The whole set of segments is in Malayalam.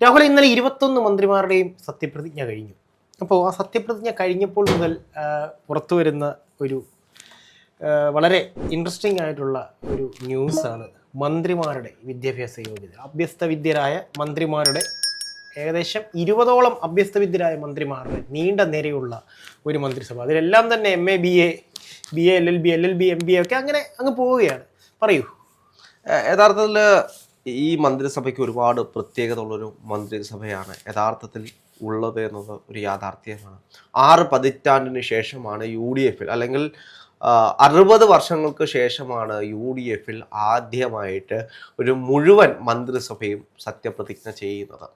രാഹുൽ, ഇന്നലെ 21 മന്ത്രിമാരുടെയും സത്യപ്രതിജ്ഞ കഴിഞ്ഞു. അപ്പോൾ ആ സത്യപ്രതിജ്ഞ കഴിഞ്ഞപ്പോൾ മുതൽ പുറത്തു വരുന്ന ഒരു വളരെ ഇൻട്രസ്റ്റിംഗ് ആയിട്ടുള്ള ഒരു ന്യൂസാണ് മന്ത്രിമാരുടെ വിദ്യാഭ്യാസ യോഗ്യത. അഭ്യസ്തവിദ്യരായ മന്ത്രിമാരുടെ ഏകദേശം 20ഓളം അഭ്യസ്തവിദ്യരായ മന്ത്രിമാരുടെ നീണ്ട നിരയുള്ള ഒരു മന്ത്രിസഭ. അതിലെല്ലാം തന്നെ MA, BA, LLB, MBA ഒക്കെ അങ്ങനെ അങ്ങ് പോവുകയാണ്. പറയൂ. യഥാർത്ഥത്തിൽ ഈ മന്ത്രിസഭയ്ക്ക് ഒരുപാട് പ്രത്യേകത ഉള്ളൊരു മന്ത്രിസഭയാണ് യഥാർത്ഥത്തിൽ ഉള്ളത് എന്നത് ഒരു യാഥാർത്ഥ്യമാണ്. 6 പതിറ്റാണ്ടിന് ശേഷമാണ് UDF അല്ലെങ്കിൽ 60 വർഷങ്ങൾക്ക് ശേഷമാണ് UDF ആദ്യമായിട്ട് ഒരു മുഴുവൻ മന്ത്രിസഭയും സത്യപ്രതിജ്ഞ ചെയ്യുന്നത്.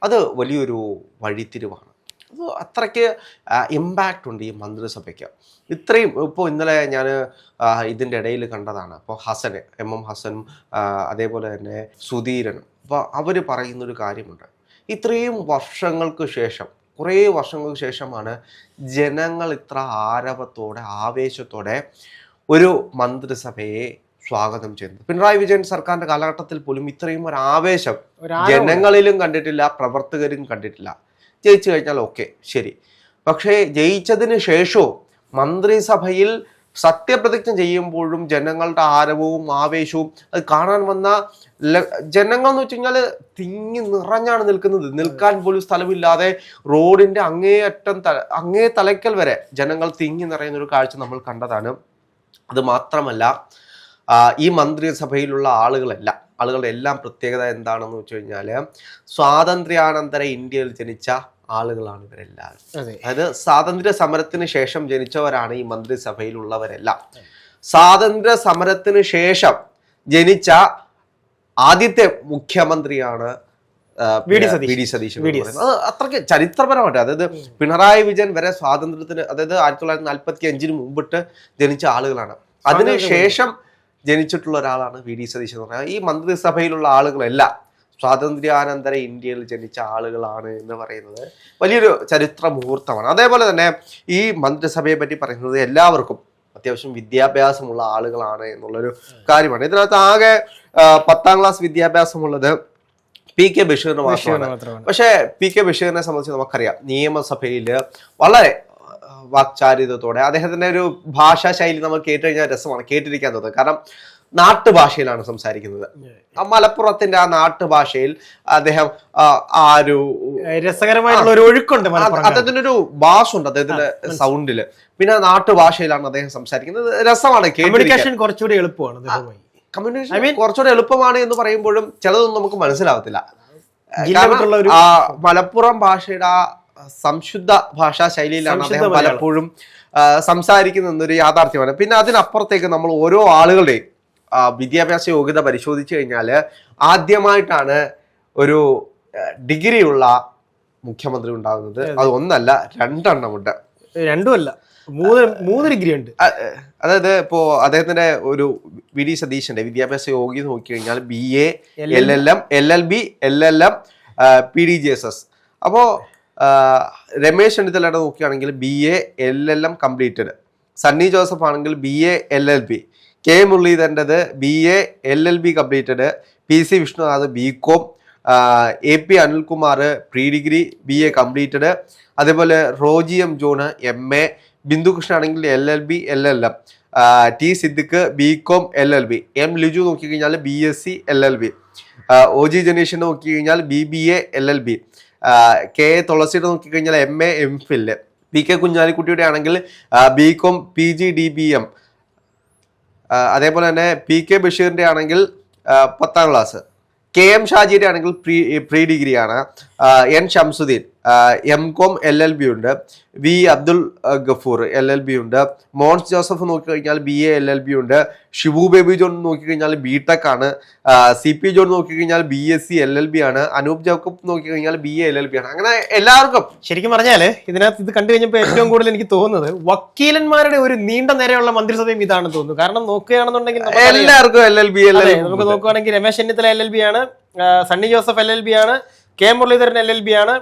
അത് വലിയൊരു വഴിത്തിരിവാണ്. അത് അത്രയ്ക്ക് ഇമ്പാക്റ്റ് ഉണ്ട് ഈ മന്ത്രിസഭയ്ക്ക്. ഇത്രയും ഇപ്പോൾ ഇന്നലെ ഞാൻ ഇതിൻ്റെ ഇടയിൽ കണ്ടതാണ്. അപ്പോൾ MM ഹസനും അതേപോലെ തന്നെ സുധീരനും, അപ്പോൾ അവർ പറയുന്നൊരു കാര്യമുണ്ട്. ഇത്രയും വർഷങ്ങൾക്ക് ശേഷം, കുറേ വർഷങ്ങൾക്ക് ശേഷമാണ് ജനങ്ങൾ ഇത്ര ആരവത്തോടെ ആവേശത്തോടെ ഒരു മന്ത്രിസഭയെ സ്വാഗതം ചെയ്യുന്നത്. പിണറായി വിജയൻ സർക്കാരിൻ്റെ കാലഘട്ടത്തിൽ പോലും ഇത്രയും ഒരു ആവേശം ജനങ്ങളിലും കണ്ടിട്ടില്ല, പ്രവർത്തകരും കണ്ടിട്ടില്ല. ജയിച്ചു കഴിഞ്ഞാൽ ഓക്കെ, ശരി. പക്ഷേ ജയിച്ചതിന് ശേഷവും മന്ത്രിസഭയിൽ സത്യപ്രതിജ്ഞ ചെയ്യുമ്പോഴും ജനങ്ങളുടെ ആരവവും ആവേശവും അത് കാണാൻ വന്ന ജനങ്ങൾ എന്ന് വെച്ച് കഴിഞ്ഞാൽ തിങ്ങി നിറഞ്ഞാണ് നിൽക്കുന്നത്. നിൽക്കാൻ പോലും സ്ഥലമില്ലാതെ റോഡിന്റെ അങ്ങേ തലയ്ക്കൽ വരെ ജനങ്ങൾ തിങ്ങി നിറയുന്ന ഒരു കാഴ്ച നമ്മൾ കണ്ടതാണ്. അത് മാത്രമല്ല, ഈ മന്ത്രിസഭയിലുള്ള ആളുകളുടെ എല്ലാം പ്രത്യേകത എന്താണെന്ന് വെച്ച് കഴിഞ്ഞാൽ സ്വാതന്ത്ര്യാനന്തര ഇന്ത്യയിൽ ജനിച്ച ആളുകളാണ് ഇവരെല്ലാവരും. അതായത് സ്വാതന്ത്ര്യ സമരത്തിന് ശേഷം ജനിച്ചവരാണ് ഈ മന്ത്രിസഭയിലുള്ളവരെല്ലാം. സ്വാതന്ത്ര്യ സമരത്തിന് ശേഷം ജനിച്ച ആദ്യത്തെ മുഖ്യമന്ത്രിയാണ് വി.ഡി. സതീശൻ. അത് അത്രയ്ക്ക് ചരിത്രപരമായിട്ട്, അതായത് പിണറായി വിജയൻ വരെ സ്വാതന്ത്ര്യത്തിന്, അതായത് 1945 മുമ്പിട്ട് ജനിച്ച ആളുകളാണ്. അതിനുശേഷം ജനിച്ചിട്ടുള്ള ഒരാളാണ് വി.ഡി. സതീശൻ എന്ന് പറയുന്നത്. ഈ മന്ത്രിസഭയിലുള്ള ആളുകളെല്ലാം സ്വാതന്ത്ര്യാനന്തര ഇന്ത്യയിൽ ജനിച്ച ആളുകളാണ് എന്ന് പറയുന്നത് വലിയൊരു ചരിത്ര മുഹൂർത്തമാണ്. അതേപോലെ തന്നെ ഈ മന്ത്രിസഭയെ പറ്റി പറയുന്നത് എല്ലാവർക്കും അത്യാവശ്യം വിദ്യാഭ്യാസമുള്ള ആളുകളാണ് എന്നുള്ളൊരു കാര്യമാണ്. ഇതിനകത്ത് ആകെ 10ാം ക്ലാസ് വിദ്യാഭ്യാസമുള്ളത് PK ബഷീറിന് മാത്രമാണ്. പക്ഷേ PK ബഷീറിനെ സംബന്ധിച്ച് നമുക്കറിയാം, നിയമസഭയിൽ വളരെ വാക്ചാരിതത്തോടെ അദ്ദേഹത്തിന്റെ ഒരു ഭാഷാ ശൈലി നമ്മൾ കേട്ട് കഴിഞ്ഞാൽ രസമാണ്, കേട്ടിരിക്കാൻ തോന്നുന്നത്. കാരണം നാട്ടുഭാഷയിലാണ് സംസാരിക്കുന്നത്. മലപ്പുറത്തിന്റെ ആ നാട്ടുഭാഷയിൽ അദ്ദേഹം രസകരമായിട്ടുള്ള ഒരു ഒഴുക്കുണ്ട്, അദ്ദേഹത്തിന്റെ ഒരു ഭാഷയുണ്ട് അദ്ദേഹത്തിന്റെ സൗണ്ടില്. പിന്നെ നാട്ടുഭാഷയിലാണ് അദ്ദേഹം സംസാരിക്കുന്നത്. രസമാണ്, കമ്മ്യൂണിക്കേഷൻ കുറച്ചുകൂടി എളുപ്പമാണ്. കുറച്ചുകൂടി എളുപ്പമാണ് എന്ന് പറയുമ്പോഴും ചിലതൊന്നും നമുക്ക് മനസ്സിലാവത്തില്ല. മലപ്പുറം ഭാഷയുടെ ആ സംശുദ്ധ ഭാഷാ ശൈലിയിലാണ് അദ്ദേഹം പലപ്പോഴും സംസാരിക്കുന്ന എന്നൊരു യാഥാർത്ഥ്യമാണ്. പിന്നെ അതിനപ്പുറത്തേക്ക് നമ്മൾ ഓരോ ആളുകളുടെയും വിദ്യാഭ്യാസ യോഗ്യത പരിശോധിച്ചു കഴിഞ്ഞാൽ ആദ്യമായിട്ടാണ് ഒരു ഡിഗ്രിയുള്ള മുഖ്യമന്ത്രി ഉണ്ടാകുന്നത്. അത് ഒന്നല്ല, 2 എണ്ണമുണ്ട്. 2 അല്ല, 3 ഡിഗ്രി ഉണ്ട്. അതായത് ഇപ്പോ അദ്ദേഹത്തിന്റെ ഒരു വി.ഡി. സതീശന്റെ വിദ്യാഭ്യാസ യോഗ്യത നോക്കി കഴിഞ്ഞാൽ BA, LLM, LLB, LLM, PDGSS. അപ്പോ രമേശ് ചെന്നിത്തലയുടെ നോക്കുകയാണെങ്കിൽ BA, LLM completed. Sunny Joseph ആണെങ്കിൽ BA, LLB. K മുരളീധരൻ്റെത് BA, LLB completed. PC Vishnunadh BCom. AP Anilkumar pre degree BA completed. അതേപോലെ റോജി M. ജോൺ MA. ബിന്ദു കൃഷ്ണ ആണെങ്കിൽ LLB, LLM. T. Siddique BCom, LLB. M. Liju നോക്കിക്കഴിഞ്ഞാൽ BSc, LLB. OG ജനീഷിനെ നോക്കിക്കഴിഞ്ഞാൽ BBA, LLB. K. തുളസിയുടെ നോക്കിക്കഴിഞ്ഞാൽ MA, MPhil. PK കുഞ്ഞാലിക്കുട്ടിയുടെ ആണെങ്കിൽ BCom, PG, DBM. അതേപോലെ തന്നെ PK ബഷീറിന്റെ ആണെങ്കിൽ 10ാം ക്ലാസ്. KM ഷാജിയുടെ ആണെങ്കിൽ പ്രീ ഡിഗ്രിയാണ്. N. ഷംസുദ്ദീൻ MCom, LLB ഉണ്ട്. V. അബ്ദുൽ ഗഫൂർ LLB ഉണ്ട്. മോൻസ് ജോസഫ് നോക്കിക്കഴിഞ്ഞാൽ BA, LLB ഉണ്ട്. ഷിബു ബേബി ജോൺ നോക്കിക്കഴിഞ്ഞാൽ BTech ആണ്. CP ജോൺ നോക്കിക്കഴിഞ്ഞാൽ BSc, LLB ആണ്. അനൂപ് ജേക്കബ് നോക്കിക്കഴിഞ്ഞാൽ BA, LLB ആണ്. അങ്ങനെ എല്ലാവർക്കും ശരിക്കും പറഞ്ഞാല് ഇതിനകത്ത് ഇത് കണ്ടു കഴിഞ്ഞപ്പോൾ ഏറ്റവും കൂടുതൽ എനിക്ക് തോന്നുന്നത് വക്കീലന്മാരുടെ ഒരു നീണ്ട നേരെയുള്ള മന്ത്രിസഭയും ഇതാണെന്ന് തോന്നുന്നു. കാരണം നോക്കുകയാണെന്നുണ്ടെങ്കിൽ എല്ലാവർക്കും LLB. നമുക്ക് നോക്കുകയാണെങ്കിൽ രമേശ് ചെന്നിത്തല LLB ആണ്, സണ്ണി ജോസഫ് LLB ആണ്, K മുരളീധരൻ LLB ആണ്,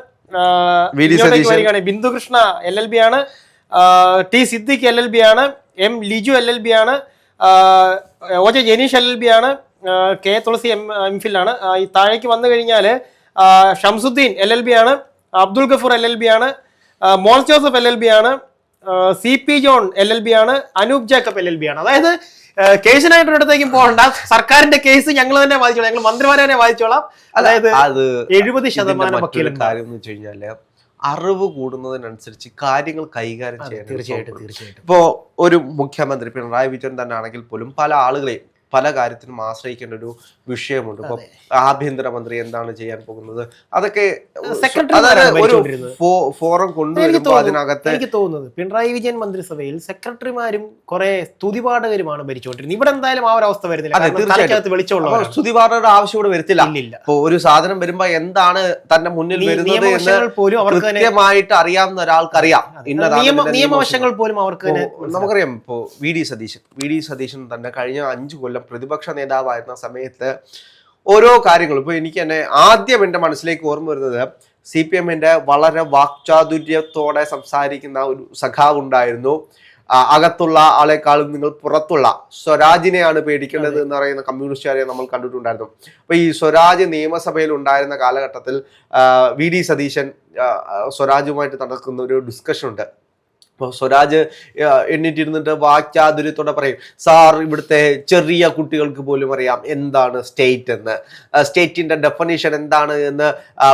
ബിന്ദു കൃഷ്ണ LLB ആണ്, T. സിദ്ദിഖ് LLB ആണ്, M. ലിജു LLB ആണ്, OJ ജനീഷ് LLB ആണ്, K. തുളസി MPhil ആണ്. ഈ താഴേക്ക് വന്നു കഴിഞ്ഞാൽ ഷംസുദ്ദീൻ LLB ആണ്, അബ്ദുൾ ഗഫൂർ LLB ആണ്, മോൻസ് ജോസഫ് LLB ആണ്, CP ജോൺ LLB ആണ്, അനൂപ് ജേക്കബ് LLB ആണ്. അതായത് കേസിനായിട്ടൊരിടത്തേക്കും പോകണ്ട, സർക്കാരിന്റെ കേസ് ഞങ്ങൾ തന്നെ വാദിച്ചോളാം, ഞങ്ങൾ മന്ത്രിമാരെ തന്നെ വാദിച്ചോളാം. അതായത് 70% വക്കീലും. കാര്യം എന്ന് വെച്ച് കഴിഞ്ഞാല് അറിവ് കൂടുന്നതിനനുസരിച്ച് കാര്യങ്ങൾ കൈകാര്യം ചെയ്യാൻ തീർച്ചയായിട്ടും ഇപ്പോ ഒരു മുഖ്യമന്ത്രി പിണറായി വിജയൻ തന്നെ ആണെങ്കിൽ പോലും പല ആളുകളെയും പല കാര്യത്തിനും ആശ്രയിക്കേണ്ട ഒരു വിഷയമുണ്ട്. ഇപ്പൊ ആഭ്യന്തരമന്ത്രി എന്താണ് ചെയ്യാൻ പോകുന്നത്, അതൊക്കെ ഒരു ഫോറം കൊണ്ടുവരുമ്പോ അതിനകത്ത് എനിക്ക് തോന്നുന്നത് പിണറായി വിജയൻ മന്ത്രിസഭയിൽ സെക്രട്ടറിമാരും കുറെ സ്തുതിപാഠകരുമാണ് ഭരിച്ചുകൊണ്ടിരുന്നത്. ഇവിടെ എന്തായാലും ആ ഒരു അവസ്ഥ വരുന്നില്ല. സ്തുതിപാഠകരുടെ ആവശ്യം ഇവിടെ വരുത്തില്ല. ഇപ്പൊ ഒരു സാധനം വരുമ്പോ എന്താണ് തന്നെ മുന്നിൽ വരുന്നത് എന്ന് കൃത്യമായിട്ട് അറിയാവുന്ന ഒരാൾക്കറിയാം. നിയമവശങ്ങൾ പോലും അവർക്ക് നമുക്കറിയാം. ഇപ്പോ വി ഡി സതീശൻ തന്നെ കഴിഞ്ഞ 5 കൊല്ലം പ്രതിപക്ഷ നേതാവായിരുന്ന സമയത്ത് ഓരോ കാര്യങ്ങളും ഇപ്പൊ എനിക്ക് തന്നെ ആദ്യം എന്റെ മനസ്സിലേക്ക് ഓർമ്മ വരുന്നത് CPM-ന്റെ വളരെ വാക്ചാതുര്യത്തോടെ സംസാരിക്കുന്ന ഒരു സഖാവ് ഉണ്ടായിരുന്നു. അകത്തുള്ള ആളെക്കാളും നിങ്ങൾ പുറത്തുള്ള സ്വരാജിനെയാണ് പേടിക്കേണ്ടത് എന്ന് പറയുന്ന കമ്മ്യൂണിസ്റ്റുകാരെ നമ്മൾ കണ്ടിട്ടുണ്ടായിരുന്നു. അപ്പൊ ഈ സ്വരാജ് നിയമസഭയിൽ ഉണ്ടായിരുന്ന കാലഘട്ടത്തിൽ വി ഡി സതീശൻ സ്വരാജുമായിട്ട് നടക്കുന്ന ഒരു ഡിസ്കഷൻ ഉണ്ട്. അപ്പോൾ സ്വരാജ് എണ്ണീറ്റിരുന്നിട്ട് വാക്ചാതുര്യത്തോടെ പറയും, സാർ ഇവിടുത്തെ ചെറിയ കുട്ടികൾക്ക് പോലും അറിയാം എന്താണ് സ്റ്റേറ്റ് എന്ന്, സ്റ്റേറ്റിന്റെ ഡെഫിനിഷൻ എന്താണ് എന്ന്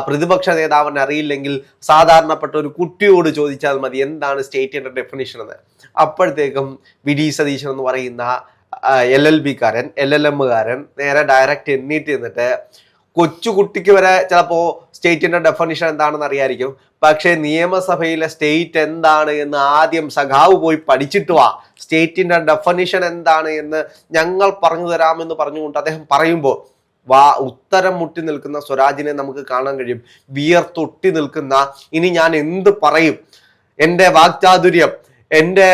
പ്രതിപക്ഷ നേതാവിന് അറിയില്ലെങ്കിൽ സാധാരണപ്പെട്ട ഒരു കുട്ടിയോട് ചോദിച്ചാൽ മതി എന്താണ് സ്റ്റേറ്റിന്റെ ഡെഫിനിഷൻ എന്ന്. അപ്പോഴത്തേക്കും വി ഡി സതീശൻ എന്ന് പറയുന്ന LLM-കാരൻ നേരെ ഡയറക്റ്റ് എണ്ണീറ്റ് നിന്നിട്ട് കൊച്ചുകുട്ടിക്ക് വരെ ചിലപ്പോ സ്റ്റേറ്റിന്റെ ഡെഫിനിഷൻ എന്താണെന്ന് അറിയായിരിക്കും, പക്ഷെ നിയമസഭയിലെ സ്റ്റേറ്റ് എന്താണ് എന്ന് ആദ്യം സഖാവ് പോയി പഠിച്ചിട്ട് വാ, സ്റ്റേറ്റിന്റെ ഡെഫിനിഷൻ എന്താണ് എന്ന് ഞങ്ങൾ പറഞ്ഞു തരാമെന്ന് പറഞ്ഞുകൊണ്ട് അദ്ദേഹം പറയുമ്പോൾ ഉത്തരം മുട്ടി നിൽക്കുന്ന സ്വരാജിനെ നമുക്ക് കാണാൻ കഴിയും. വിയർത്തൊട്ടി നിൽക്കുന്ന, ഇനി ഞാൻ എന്ത് പറയും, എൻ്റെ വാക്ചാതുര്യം, എൻ്റെ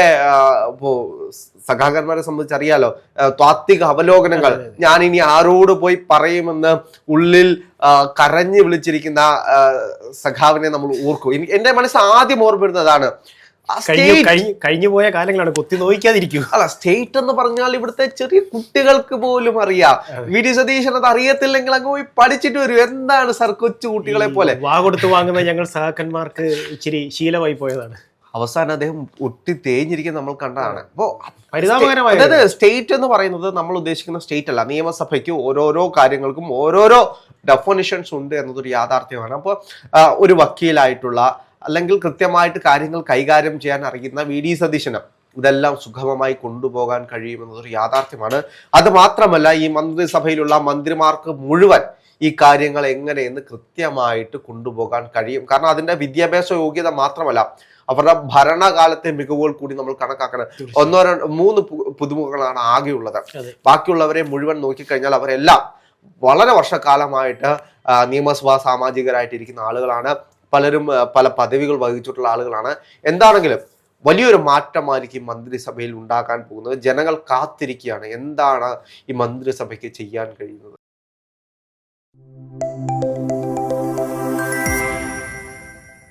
സഖാക്കന്മാരെ സംബന്ധിച്ച് അറിയാലോ, താത്വിക അവലോകനങ്ങൾ ഞാൻ ഇനി ആരോട് പോയി പറയുമെന്ന് ഉള്ളിൽ കരഞ്ഞു വിളിച്ചിരിക്കുന്ന സഖാവിനെ നമ്മൾ ഓർക്കും. എന്റെ മനസ്സ് ആദ്യം ഓർമ്മ വരുന്നതാണ്. കഴിഞ്ഞു പോയ കാലങ്ങളാണ്, കൊത്തി നോക്കാതിരിക്കും. അല്ല, സ്റ്റേറ്റ് എന്ന് പറഞ്ഞാൽ ഇവിടുത്തെ ചെറിയ കുട്ടികൾക്ക് പോലും അറിയാം. വി ഡി സതീശൻ അത് അറിയത്തില്ലെങ്കിൽ അങ്ങ് പോയി പഠിച്ചിട്ട് വരും. എന്താണ് സർ കൊച്ചു കുട്ടികളെ പോലെ വാ കൊടുത്ത് വാങ്ങുന്ന ഞങ്ങൾ സഹാക്കന്മാർക്ക് ഇച്ചിരി ശീലമായി പോയതാണ്. അവസാനം അദ്ദേഹം ഒട്ടി തേഞ്ഞിരിക്കുന്ന നമ്മൾ കണ്ടതാണ്. അപ്പോ പരിതാപകരമായ, അതായത് സ്റ്റേറ്റ് എന്ന് പറയുന്നത് നമ്മൾ ഉദ്ദേശിക്കുന്ന സ്റ്റേറ്റ് അല്ല. നിയമസഭയ്ക്ക് ഓരോരോ കാര്യങ്ങൾക്കും ഓരോരോ ഡെഫിനിഷൻസ് ഉണ്ട് എന്നതൊരു യാഥാർത്ഥ്യമാണ്. അപ്പോൾ ഒരു വക്കീലായിട്ടുള്ള അല്ലെങ്കിൽ കൃത്യമായിട്ട് കാര്യങ്ങൾ കൈകാര്യം ചെയ്യാൻ അറിയുന്ന വി ഡി സതീശന് ഇതെല്ലാം സുഗമമായി കൊണ്ടുപോകാൻ കഴിയുമെന്നതൊരു യാഥാർത്ഥ്യമാണ്. അത് മാത്രമല്ല, ഈ മന്ത്രിസഭയിലുള്ള മന്ത്രിമാർക്ക് മുഴുവൻ ഈ കാര്യങ്ങൾ എങ്ങനെയെന്ന് കൃത്യമായിട്ട് കൊണ്ടുപോകാൻ കഴിയും. കാരണം അതിന്റെ വിദ്യാഭ്യാസ യോഗ്യത മാത്രമല്ല, അവരുടെ ഭരണകാലത്തെ മികവുകൾ കൂടി നമ്മൾ കണക്കാക്കണം. 1-2-3 പുതുമുഖങ്ങളാണ് ആകെയുള്ളത്. ബാക്കിയുള്ളവരെ മുഴുവൻ നോക്കിക്കഴിഞ്ഞാൽ അവരെല്ലാം വളരെ വർഷക്കാലമായിട്ട് നിയമസഭാ സാമാജികരായിട്ടിരിക്കുന്ന ആളുകളാണ്. പലരും പല പദവികൾ വഹിച്ചിട്ടുള്ള ആളുകളാണ്. എന്താണെങ്കിലും വലിയൊരു മാറ്റമായിരിക്കും മന്ത്രിസഭയിൽ ഉണ്ടാകാൻ പോകുന്നത്. ജനങ്ങൾ കാത്തിരിക്കുകയാണ് എന്താണ് ഈ മന്ത്രിസഭയ്ക്ക് ചെയ്യാൻ കഴിയുന്നത്.